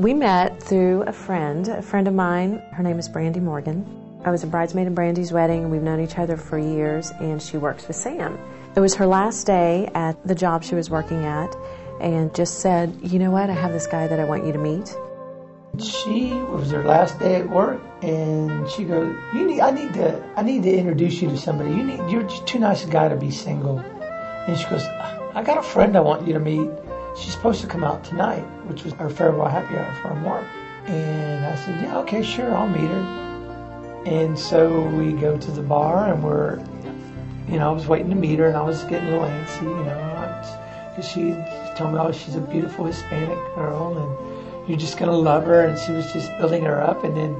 We met through a friend of mine. Her name is Brandy Morgan. I was a bridesmaid in Brandy's wedding, and we've known each other for years, and she works with Sam. It was her last day at the job she was working at, and just said, you know what, I have this guy that I want you to meet. She was her last day at work, and she goes, I need to introduce you to somebody. You're just too nice a guy to be single. And she goes, I got a friend I want you to meet. She's supposed to come out tonight, which was our farewell happy hour from work. And I said, yeah, okay, sure, I'll meet her. And so we go to the bar, and I was waiting to meet her, and I was getting a little antsy, because she told me, oh, she's a beautiful Hispanic girl, and you're just going to love her. And she was just building her up, and then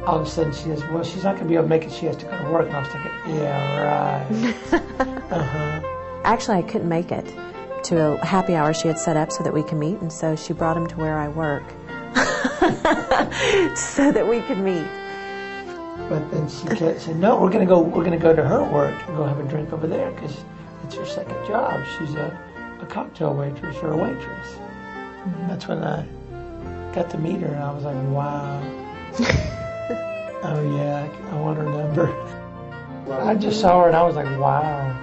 all of a sudden she says, well, she's not going to be able to make it. She has to go to work. And I was thinking, yeah, right. Actually, I couldn't make it to a happy hour she had set up so that we could meet, and so she brought him to where I work so that we could meet. But then she said, no, we're going to go to her work and go have a drink over there, because it's her second job. She's a cocktail waitress or a waitress. Mm-hmm. That's when I got to meet her, and I was like, wow. Oh yeah, I want her number. I just saw her, and I was like, wow.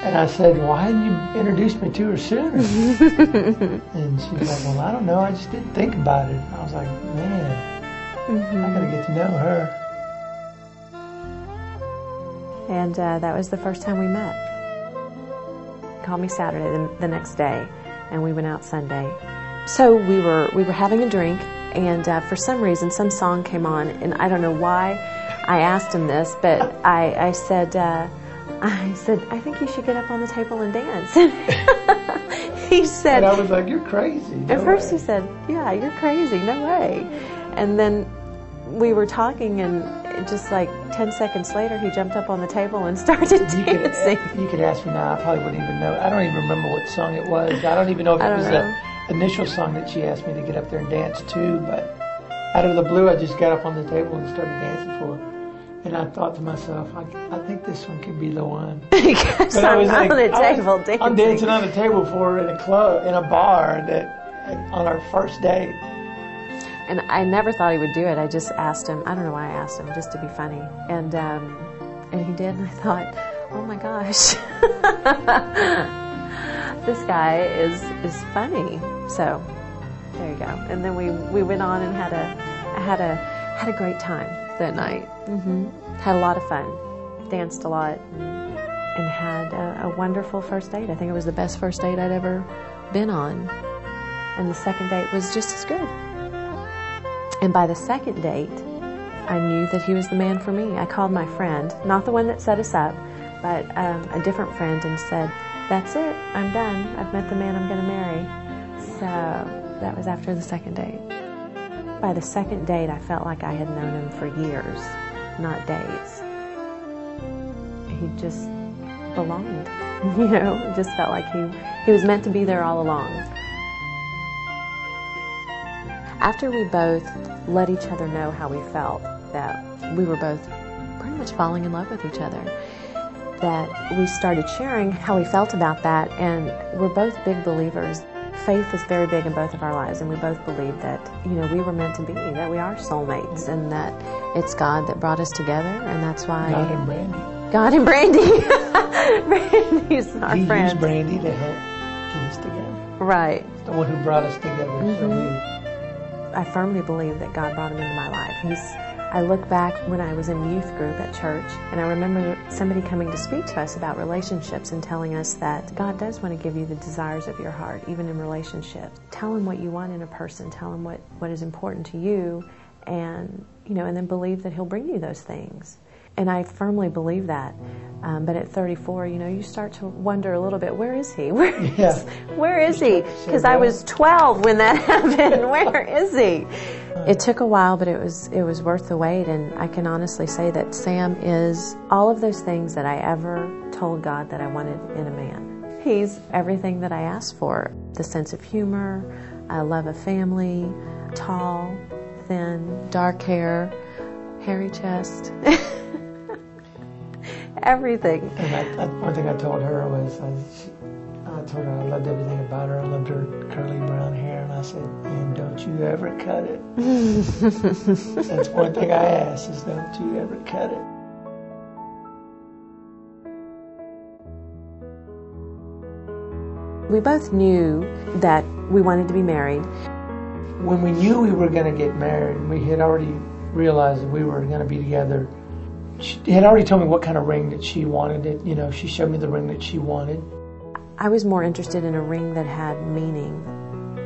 And I said, why didn't you introduce me to her sooner? And she was like, well, I don't know, I just didn't think about it. I was like, man, I gotta get to know her. And that was the first time we met. He called me Saturday, the next day, and we went out Sunday. So we were having a drink, and for some reason, some song came on, and I don't know why I asked him this, but I said, I think you should get up on the table and dance. He said... And I was like, you're crazy. No at first way. He said, yeah, you're crazy, no way. And then we were talking, and just like 10 seconds later, he jumped up on the table and started dancing. You could ask me now, I probably wouldn't even know. I don't even remember what song it was. I don't even know if it was the initial song that she asked me to get up there and dance to, but out of the blue, I just got up on the table and started dancing for her. And I thought to myself, I think this one could be the one. Because I'm on the table dancing. I'm dancing on the table for her in a club, in a bar, on our first date. And I never thought he would do it. I just asked him. I don't know why I asked him, just to be funny. And he did, and I thought, oh my gosh, this guy is funny. So there you go. And then we went on and had a great time that night. Had a lot of fun, danced a lot, and had a wonderful first date. I think it was the best first date I'd ever been on. And the second date was just as good. And by the second date, I knew that he was the man for me. I called my friend, not the one that set us up, but a different friend, and said, that's it, I'm done. I've met the man I'm going to marry. So that was after the second date. By the second date, I felt like I had known him for years, not days. He just belonged, It just felt like he was meant to be there all along. After we both let each other know how we felt, that we were both pretty much falling in love with each other, that we started sharing how we felt about that, and we're both big believers. Faith is very big in both of our lives, and we both believe that, we were meant to be, that we are soulmates, and that it's God that brought us together, and that's why... God and Brandy. God and Brandy. Brandy's our friend. He used Brandy to help get us together. Right. It's the one who brought us together. So I firmly believe that God brought him into my life. I look back when I was in youth group at church, and I remember somebody coming to speak to us about relationships and telling us that God does want to give you the desires of your heart, even in relationships. Tell him what you want in a person. Tell him what is important to you, and and then believe that he'll bring you those things. And I firmly believe that. But at 34, you start to wonder a little bit, where is he? Where is he? Because I was 12 when that happened. Where is he? It took a while, but it was worth the wait. And I can honestly say that Sam is all of those things that I ever told God that I wanted in a man. He's everything that I asked for. The sense of humor, love of family, tall, thin, dark hair, hairy chest. Everything. And one thing I told her was, I told her I loved everything about her. I loved her curly brown hair. And I said, and don't you ever cut it. That's one thing I ask is don't you ever cut it. We both knew that we wanted to be married. When we knew we were going to get married, we had already realized that we were going to be together. She had already told me what kind of ring that she wanted. She showed me the ring that she wanted. I was more interested in a ring that had meaning,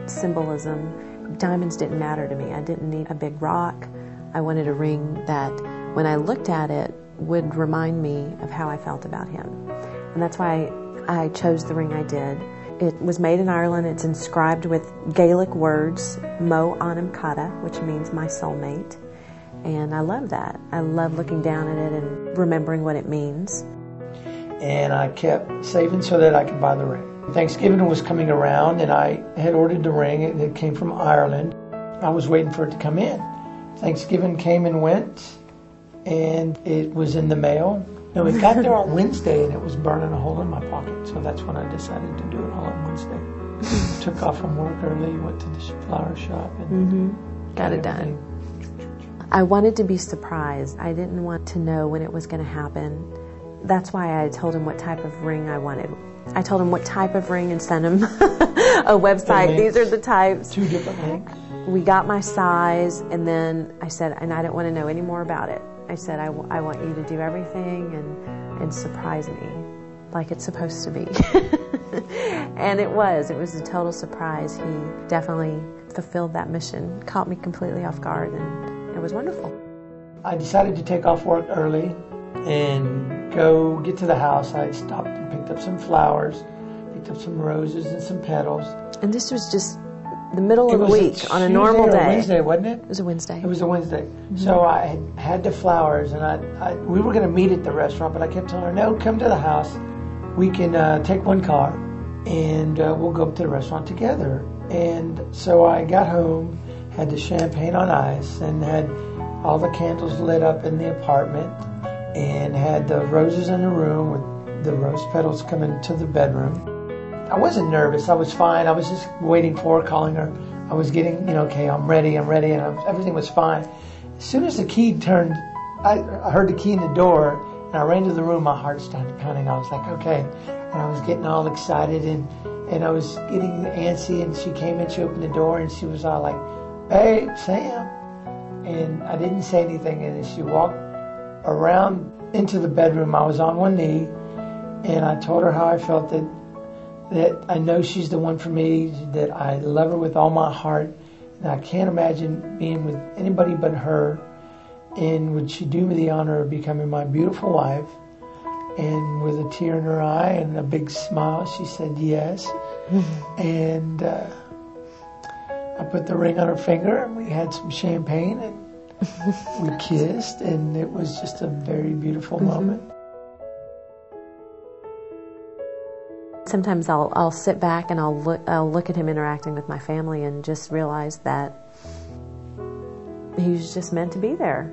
symbolism. Diamonds didn't matter to me. I didn't need a big rock. I wanted a ring that, when I looked at it, would remind me of how I felt about him. And that's why I chose the ring I did. It was made in Ireland. It's inscribed with Gaelic words, Mo Anam Cata, which means my soulmate. And I love that. I love looking down at it and remembering what it means. And I kept saving so that I could buy the ring. Thanksgiving was coming around, and I had ordered the ring. It came from Ireland. I was waiting for it to come in. Thanksgiving came and went, and it was in the mail. No, it got there on Wednesday, and it was burning a hole in my pocket. So that's when I decided to do it all on Wednesday. Took off from work early, went to the flower shop, and got it done. I wanted to be surprised. I didn't want to know when it was going to happen. That's why I told him what type of ring I wanted. I told him what type of ring and sent him a website. These are the types. 2 different links. We got my size, and then I said, and I don't want to know any more about it. I said, I want you to do everything and surprise me like it's supposed to be. And it was a total surprise. He definitely fulfilled that mission, caught me completely off guard, and it was wonderful. I decided to take off work early and go get to the house. I stopped and picked up some flowers, picked up some roses and some petals. And this was just the middle of the week on a normal day. It was a Wednesday, wasn't it? It was a Wednesday. It was a Wednesday. Mm-hmm. So I had the flowers, and we were going to meet at the restaurant, but I kept telling her, no, come to the house. We can take one car, and we'll go up to the restaurant together. And so I got home, had the champagne on ice, and had all the candles lit up in the apartment, and had the roses in the room with the rose petals coming to the bedroom. I wasn't nervous. I was fine. I was just waiting for her, calling her. I was getting, okay, I'm ready, and everything was fine. As soon as the key turned, I heard the key in the door, and I ran to the room. My heart started pounding. I was like, okay. And I was getting all excited, and I was getting antsy, and she came in, she opened the door, and she was all like, hey, Sam. And I didn't say anything, and as she walked around into the bedroom, I was on one knee, and I told her how I felt that I know she's the one for me, that I love her with all my heart, and I can't imagine being with anybody but her, and would she do me the honor of becoming my beautiful wife? And with a tear in her eye and a big smile, she said yes. And I put the ring on her finger, and we had some champagne, and we kissed, and it was just a very beautiful moment. Sometimes I'll sit back and I'll look at him interacting with my family and just realize that he was just meant to be there.